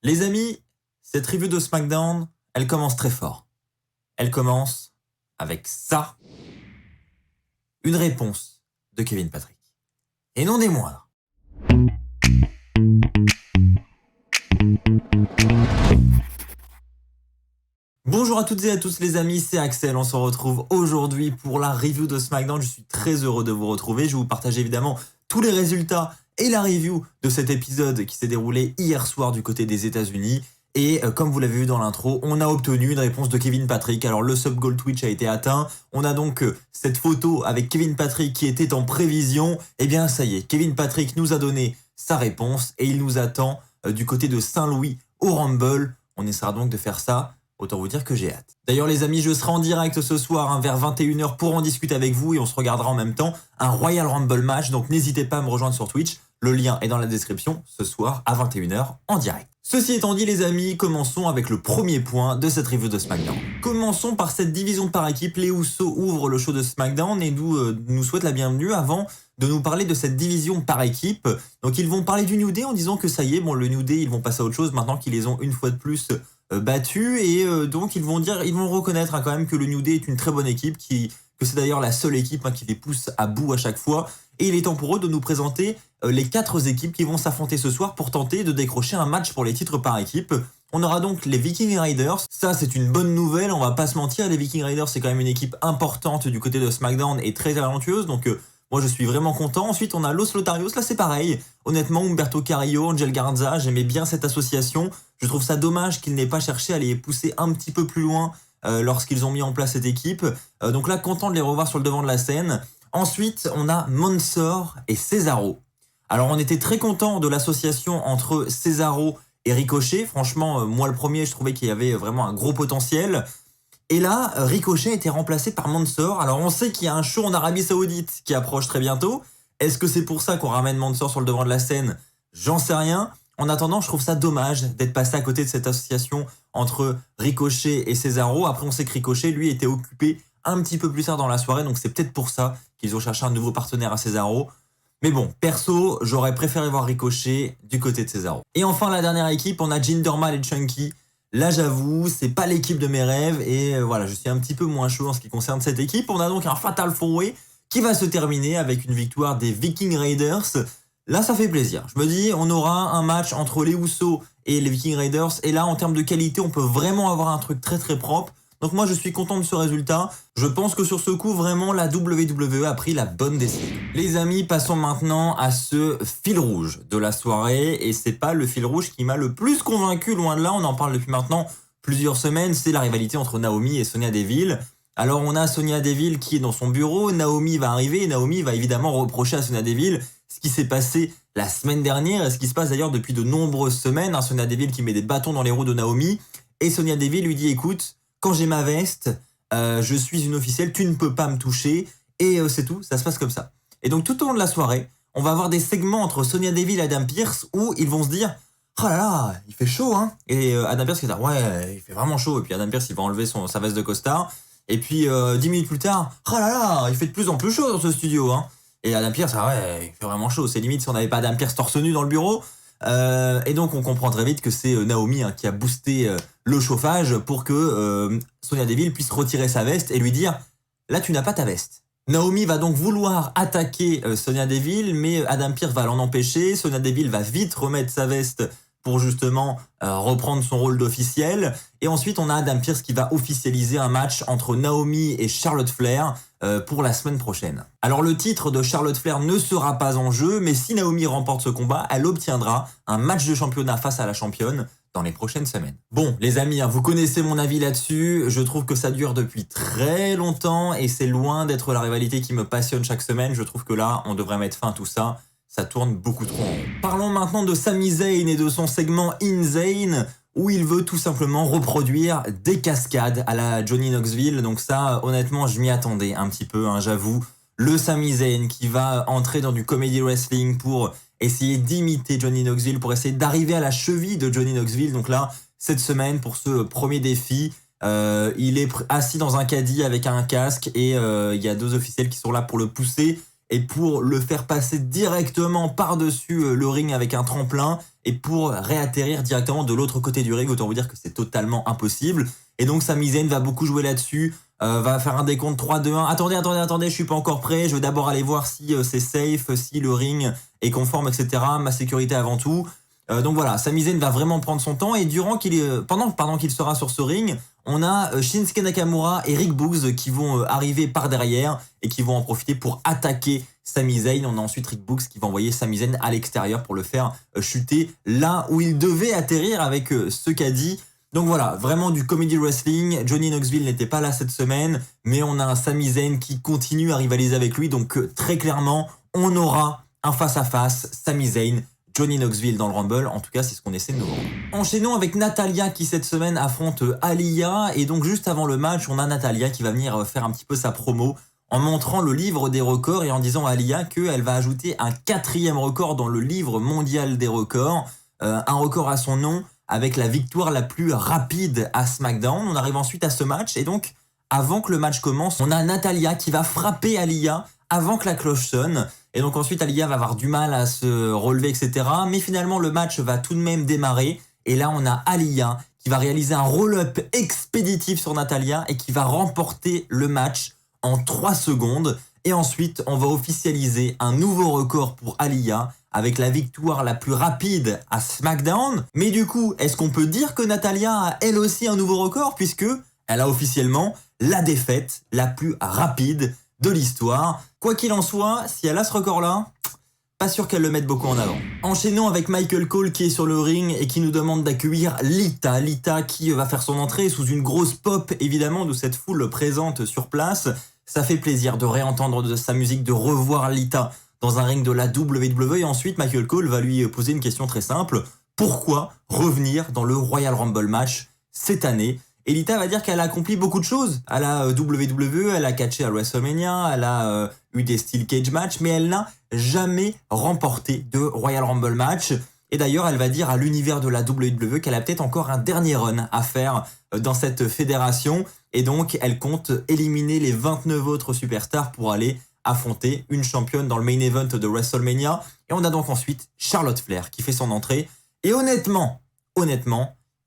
Les amis, cette review de SmackDown, elle commence très fort. Elle commence avec ça. Une réponse de Kevin Patrick. Et non des moindres. Bonjour à toutes et à tous les amis, c'est Axel, on se retrouve aujourd'hui pour la review de SmackDown. Je suis très heureux de vous retrouver, je vais vous partager évidemment tous les résultats et la review de cet épisode qui s'est déroulé hier soir du côté des États-Unis. Et comme vous l'avez vu dans l'intro, on a obtenu une réponse de Kevin Patrick. Alors le sub goal Twitch a été atteint, on a donc cette photo avec Kevin Patrick qui était en prévision. Et bien ça y est, Kevin Patrick nous a donné sa réponse et il nous attend du côté de Saint-Louis au Rumble. On essaiera donc de faire ça. Autant vous dire que j'ai hâte. D'ailleurs les amis, je serai en direct ce soir vers 21h pour en discuter avec vous et on se regardera en même temps un Royal Rumble match. Donc n'hésitez pas à me rejoindre sur Twitch. Le lien est dans la description ce soir à 21h en direct. Ceci étant dit les amis, commençons avec le premier point de cette review de SmackDown. Commençons par cette division par équipe. Les Usos ouvrent le show de SmackDown et nous souhaitent la bienvenue avant de nous parler de cette division par équipe. Donc ils vont parler du New Day en disant que ça y est, bon le New Day ils vont passer à autre chose maintenant qu'ils les ont une fois de plus battus et donc ils vont reconnaître quand même que le New Day est une très bonne équipe, que c'est d'ailleurs la seule équipe qui les pousse à bout à chaque fois. Et il est temps pour eux de nous présenter les 4 équipes qui vont s'affronter ce soir pour tenter de décrocher un match pour les titres par équipe. On aura donc les Viking Raiders. Ça, c'est une bonne nouvelle, on va pas se mentir. Les Viking Raiders, c'est quand même une équipe importante du côté de SmackDown et très talentueuse. Donc, moi, je suis vraiment content. Ensuite, on a Los Lotarios. Là, c'est pareil. Honnêtement, Humberto Carrillo, Angel Garza, j'aimais bien cette association. Je trouve ça dommage qu'ils n'aient pas cherché à les pousser un petit peu plus loin lorsqu'ils ont mis en place cette équipe. Donc là, content de les revoir sur le devant de la scène. Ensuite, on a Mansoor et Cesaro. Alors, on était très content de l'association entre Cesaro et Ricochet. Franchement, moi, le premier, je trouvais qu'il y avait vraiment un gros potentiel. Et là, Ricochet a été remplacé par Mansoor. Alors, on sait qu'il y a un show en Arabie Saoudite qui approche très bientôt. Est-ce que c'est pour ça qu'on ramène Mansoor sur le devant de la scène? J'en sais rien. En attendant, je trouve ça dommage d'être passé à côté de cette association entre Ricochet et Cesaro. Après, on sait que Ricochet, lui, était occupé un petit peu plus tard dans la soirée. Donc, c'est peut-être pour ça qu'ils ont cherché un nouveau partenaire à Cesaro. Mais bon, perso, j'aurais préféré voir Ricochet du côté de Cesaro. Et enfin, la dernière équipe, on a Jinder Mahal et Chunky. Là, j'avoue, c'est pas l'équipe de mes rêves. Et voilà, je suis un petit peu moins chaud en ce qui concerne cette équipe. On a donc un Fatal 4-Way qui va se terminer avec une victoire des Viking Raiders. Là, ça fait plaisir. Je me dis, on aura un match entre les Usos et les Viking Raiders. Et là, en termes de qualité, on peut vraiment avoir un truc très très propre. Donc moi, je suis content de ce résultat. Je pense que sur ce coup, vraiment, la WWE a pris la bonne décision. Les amis, passons maintenant à ce fil rouge de la soirée. Et c'est pas le fil rouge qui m'a le plus convaincu, loin de là. On en parle depuis maintenant plusieurs semaines. C'est la rivalité entre Naomi et Sonya Deville. Alors, on a Sonya Deville qui est dans son bureau. Naomi va arriver et Naomi va évidemment reprocher à Sonya Deville ce qui s'est passé la semaine dernière et ce qui se passe d'ailleurs depuis de nombreuses semaines. Sonya Deville qui met des bâtons dans les roues de Naomi. Et Sonya Deville lui dit, écoute, quand j'ai ma veste, je suis une officielle, tu ne peux pas me toucher. Et c'est tout, ça se passe comme ça. Et donc tout au long de la soirée, on va avoir des segments entre Sonya Deville et Adam Pearce où ils vont se dire « Oh là là, il fait chaud, hein !» Et Adam Pearce qui va dire « Ouais, il fait vraiment chaud. » Et puis Adam Pearce, il va enlever sa veste de costard. Et puis 10 minutes plus tard « Oh là là, il fait de plus en plus chaud dans ce studio, hein !» Et Adam Pearce, ah ouais, il fait vraiment chaud. C'est limite si on n'avait pas Adam Pearce torse nu dans le bureau. Et donc on comprend très vite que c'est Naomi qui a boosté le chauffage pour que Sonya Deville puisse retirer sa veste et lui dire « Là, tu n'as pas ta veste ». Naomi va donc vouloir attaquer Sonya Deville, mais Adam Pearce va l'en empêcher. Sonya Deville va vite remettre sa veste pour justement reprendre son rôle d'officielle. Et ensuite, on a Adam Pearce qui va officialiser un match entre Naomi et Charlotte Flair pour la semaine prochaine. Alors le titre de Charlotte Flair ne sera pas en jeu, mais si Naomi remporte ce combat, elle obtiendra un match de championnat face à la championne dans les prochaines semaines. Bon, les amis, vous connaissez mon avis là-dessus. Je trouve que ça dure depuis très longtemps et c'est loin d'être la rivalité qui me passionne chaque semaine. Je trouve que là, on devrait mettre fin à tout ça. Ça tourne beaucoup trop en rond. Parlons maintenant de Sami Zayn et de son segment In Zayn, où il veut tout simplement reproduire des cascades à la Johnny Knoxville. Donc ça, honnêtement, je m'y attendais un petit peu, j'avoue. Le Sami Zayn qui va entrer dans du comedy wrestling pour essayer d'imiter Johnny Knoxville, pour essayer d'arriver à la cheville de Johnny Knoxville. Donc là, cette semaine, pour ce premier défi, il est assis dans un caddie avec un casque et il y a 2 officiels qui sont là pour le pousser. et pour le faire passer directement par-dessus le ring avec un tremplin et pour réatterrir directement de l'autre côté du ring. Autant vous dire que c'est totalement impossible. Et donc Sami Zayn va beaucoup jouer là-dessus, va faire un décompte 3-2-1. Attendez, je suis pas encore prêt, je vais d'abord aller voir si c'est safe, si le ring est conforme, etc. Ma sécurité avant tout. Donc voilà, Sami Zayn va vraiment prendre son temps et pendant qu'il sera sur ce ring, on a Shinsuke Nakamura et Rick Boogs qui vont arriver par derrière et qui vont en profiter pour attaquer Sami Zayn. On a ensuite Rick Boogs qui va envoyer Sami Zayn à l'extérieur pour le faire chuter là où il devait atterrir avec ce qu'a dit. Donc voilà, vraiment du comedy wrestling. Johnny Knoxville n'était pas là cette semaine, mais on a un Sami Zayn qui continue à rivaliser avec lui. Donc très clairement, on aura un face-à-face Sami Zayn, Johnny Knoxville dans le Rumble. En tout cas, c'est ce qu'on essaie de nous vendre. Enchaînons avec Natalya qui cette semaine affronte Aliyah. Et donc juste avant le match, on a Natalya qui va venir faire un petit peu sa promo en montrant le livre des records et en disant à Aliyah qu'elle va ajouter un 4e record dans le livre mondial des records. Un record à son nom, avec la victoire la plus rapide à SmackDown. On arrive ensuite à ce match et donc avant que le match commence, on a Natalya qui va frapper Aliyah avant que la cloche sonne. Et donc ensuite Aliyah va avoir du mal à se relever, etc. Mais finalement le match va tout de même démarrer. Et là on a Aliyah qui va réaliser un roll-up expéditif sur Natalya et qui va remporter le match en 3 secondes. Et ensuite on va officialiser un nouveau record pour Aliyah avec la victoire la plus rapide à SmackDown. Mais du coup, est-ce qu'on peut dire que Natalya a elle aussi un nouveau record puisque elle a officiellement la défaite la plus rapide de l'histoire. Quoi qu'il en soit, si elle a ce record-là, pas sûr qu'elle le mette beaucoup en avant. Enchaînons avec Michael Cole qui est sur le ring et qui nous demande d'accueillir Lita. Lita qui va faire son entrée sous une grosse pop évidemment de cette foule présente sur place. Ça fait plaisir de réentendre de sa musique, de revoir Lita dans un ring de la WWE. Et ensuite, Michael Cole va lui poser une question très simple. Pourquoi revenir dans le Royal Rumble match cette année? Et Lita va dire qu'elle a accompli beaucoup de choses à la WWE, elle a catché à WrestleMania, elle a eu des Steel Cage matchs, mais elle n'a jamais remporté de Royal Rumble match. Et d'ailleurs, elle va dire à l'univers de la WWE qu'elle a peut-être encore un dernier run à faire dans cette fédération. Et donc, elle compte éliminer les 29 autres superstars pour aller affronter une championne dans le main event de WrestleMania. Et on a donc ensuite Charlotte Flair qui fait son entrée. Et honnêtement,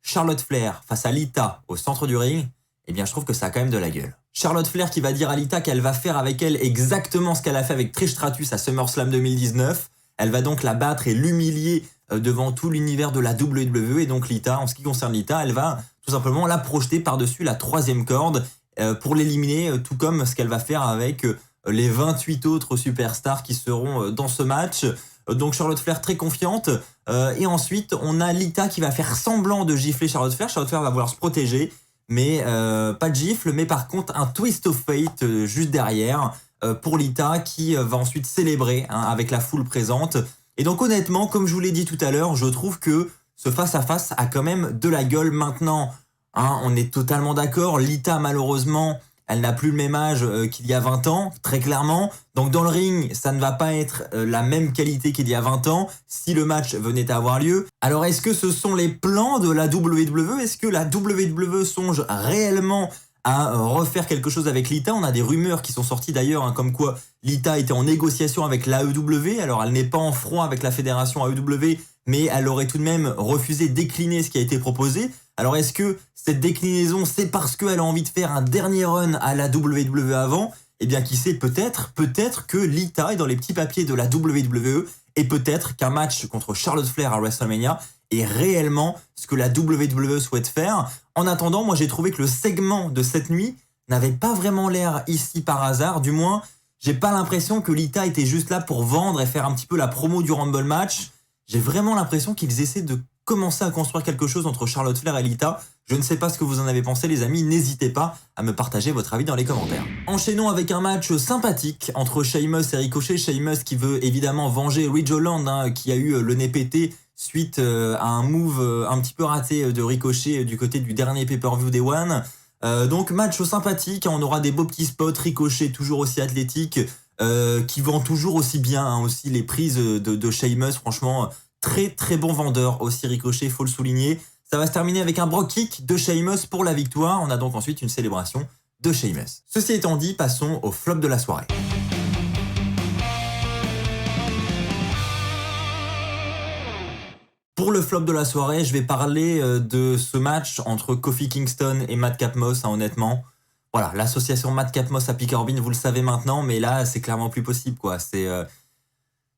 Charlotte Flair face à Lita au centre du ring, eh bien je trouve que ça a quand même de la gueule. Charlotte Flair qui va dire à Lita qu'elle va faire avec elle exactement ce qu'elle a fait avec Trish Stratus à SummerSlam 2019. Elle va donc la battre et l'humilier devant tout l'univers de la WWE. Et donc Lita, en ce qui concerne Lita, elle va tout simplement la projeter par-dessus la 3e corde pour l'éliminer, tout comme ce qu'elle va faire avec les 28 autres superstars qui seront dans ce match. Donc Charlotte Flair très confiante. Et ensuite, on a Lita qui va faire semblant de gifler Charlotte Flair. Charlotte Flair va vouloir se protéger, mais pas de gifle, mais par contre un twist of fate juste derrière pour Lita qui va ensuite célébrer avec la foule présente. Et donc honnêtement, comme je vous l'ai dit tout à l'heure, je trouve que ce face-à-face a quand même de la gueule maintenant. On est totalement d'accord, Lita malheureusement, elle n'a plus le même âge qu'il y a 20 ans, très clairement. Donc dans le ring, ça ne va pas être la même qualité qu'il y a 20 ans si le match venait à avoir lieu. Alors est-ce que ce sont les plans de la WWE? Est-ce que la WWE songe réellement à refaire quelque chose avec Lita? On a des rumeurs qui sont sorties d'ailleurs, comme quoi Lita était en négociation avec l'AEW. Alors elle n'est pas en froid avec la fédération AEW, mais elle aurait tout de même refusé, décliné ce qui a été proposé. Alors est-ce que cette déclinaison, c'est parce qu'elle a envie de faire un dernier run à la WWE avant? Eh bien qui sait, peut-être que Lita est dans les petits papiers de la WWE et peut-être qu'un match contre Charlotte Flair à WrestleMania est réellement ce que la WWE souhaite faire. En attendant, moi j'ai trouvé que le segment de cette nuit n'avait pas vraiment l'air ici par hasard. Du moins, j'ai pas l'impression que Lita était juste là pour vendre et faire un petit peu la promo du Rumble match. J'ai vraiment l'impression qu'ils essaient de commencer à construire quelque chose entre Charlotte Flair et Lita. Je ne sais pas ce que vous en avez pensé les amis, n'hésitez pas à me partager votre avis dans les commentaires. Enchaînons avec un match sympathique entre Sheamus et Ricochet. Sheamus qui veut évidemment venger Ridge Holland qui a eu le nez pété suite à un move un petit peu raté de Ricochet du côté du dernier pay-per-view des One. Donc match sympathique, on aura des beaux petits spots, Ricochet toujours aussi athlétique, qui vend toujours aussi bien, aussi les prises de Sheamus, franchement très très bon vendeur aussi Ricochet, faut le souligner. Ça va se terminer avec un Brogue Kick de Sheamus pour la victoire. On a donc ensuite une célébration de Sheamus. Ceci étant dit, passons au flop de la soirée. le flop de la soirée, je vais parler de ce match entre Kofi Kingston et Madcap Moss, hein, honnêtement. Voilà, l'association Madcap Moss à Happy Corbin, vous le savez maintenant, mais là, c'est clairement plus possible, quoi.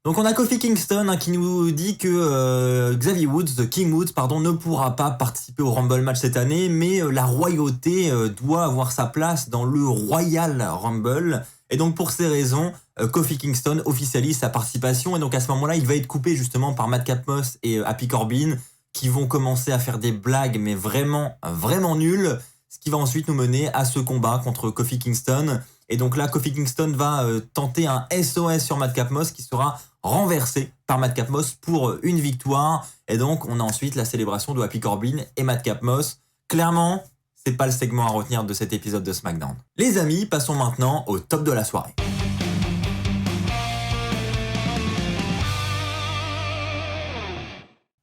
Donc on a Kofi Kingston hein, qui nous dit que Xavier Woods, King Woods, pardon, ne pourra pas participer au Rumble match cette année, mais la royauté doit avoir sa place dans le Royal Rumble. Et donc pour ces raisons, Kofi Kingston officialise sa participation. Et donc à ce moment-là, il va être coupé justement par Madcap Moss et Happy Corbin, qui vont commencer à faire des blagues, mais vraiment, vraiment nulles. Ce qui va ensuite nous mener à ce combat contre Kofi Kingston. Et donc là, Kofi Kingston va tenter un SOS sur Madcap Moss qui sera renversé par Madcap Moss pour une victoire. Et donc, on a ensuite la célébration de Happy Corbin et Madcap Moss. Clairement, c'est pas le segment à retenir de cet épisode de SmackDown. Les amis, passons maintenant au top de la soirée.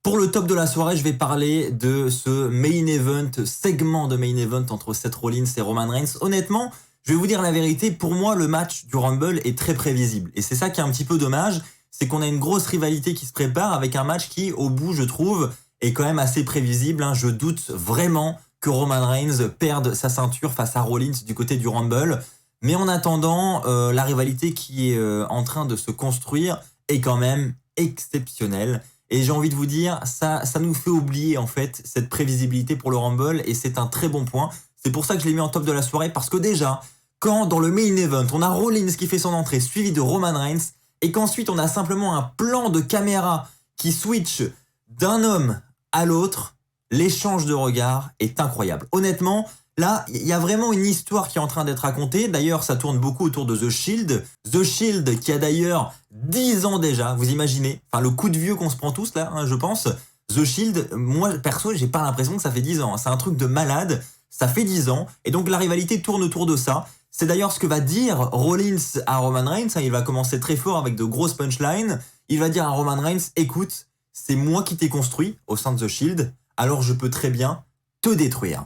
Pour le top de la soirée, je vais parler de ce main event, segment de main event entre Seth Rollins et Roman Reigns. Honnêtement, je vais vous dire la vérité, pour moi, le match du Rumble est très prévisible. Et c'est ça qui est un petit peu dommage, c'est qu'on a une grosse rivalité qui se prépare avec un match qui, au bout, je trouve, est quand même assez prévisible. Hein. Je doute vraiment que Roman Reigns perde sa ceinture face à Rollins du côté du Rumble. Mais en attendant, la rivalité qui est en train de se construire est quand même exceptionnelle. Et j'ai envie de vous dire, ça nous fait oublier en fait cette prévisibilité pour le Rumble et c'est un très bon point. C'est pour ça que je l'ai mis en top de la soirée parce que déjà, quand dans le main event, on a Rollins qui fait son entrée suivi de Roman Reigns et qu'ensuite on a simplement un plan de caméra qui switch d'un homme à l'autre, l'échange de regards est incroyable. Honnêtement, là, il y a vraiment une histoire qui est en train d'être racontée. D'ailleurs, ça tourne beaucoup autour de The Shield. The Shield qui a d'ailleurs 10 ans déjà, vous imaginez. Enfin, le coup de vieux qu'on se prend tous là, hein, je pense. The Shield, moi, perso, j'ai pas l'impression que ça fait 10 ans. C'est un truc de malade. Ça fait 10 ans. Et donc, la rivalité tourne autour de ça. C'est d'ailleurs ce que va dire Rollins à Roman Reigns. Il va commencer très fort avec de grosses punchlines. Il va dire à Roman Reigns, écoute, c'est moi qui t'ai construit au sein de The Shield. Alors, je peux très bien te détruire.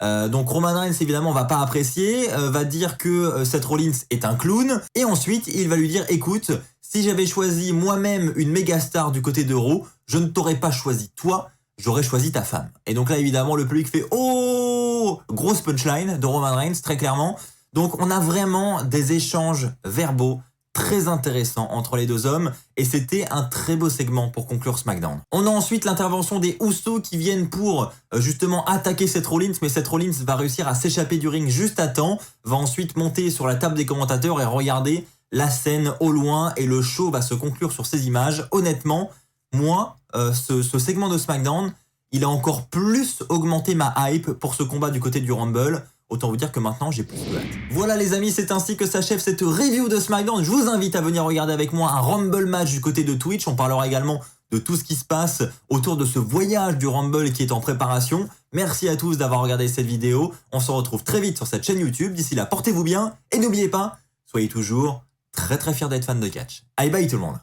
Donc Roman Reigns évidemment va pas apprécier, va dire que Seth Rollins est un clown et ensuite il va lui dire écoute, si j'avais choisi moi-même une méga star du côté de Raw, je ne t'aurais pas choisi toi, j'aurais choisi ta femme. Et donc là évidemment le public fait oh, grosse punchline de Roman Reigns très clairement. Donc on a vraiment des échanges verbaux très intéressant entre les deux hommes et c'était un très beau segment pour conclure SmackDown. On a ensuite l'intervention des Usos qui viennent pour justement attaquer Seth Rollins, mais Seth Rollins va réussir à s'échapper du ring juste à temps, va ensuite monter sur la table des commentateurs et regarder la scène au loin et le show va se conclure sur ces images. Honnêtement, moi, ce segment de SmackDown, il a encore plus augmenté ma hype pour ce combat du côté du Rumble. Autant vous dire que maintenant, j'ai plus de hâte. Voilà les amis, c'est ainsi que s'achève cette review de SmackDown. Je vous invite à venir regarder avec moi un Rumble match du côté de Twitch. On parlera également de tout ce qui se passe autour de ce voyage du Rumble qui est en préparation. Merci à tous d'avoir regardé cette vidéo. On se retrouve très vite sur cette chaîne YouTube. D'ici là, portez-vous bien et n'oubliez pas, soyez toujours très très fiers d'être fan de catch. Allez, bye tout le monde.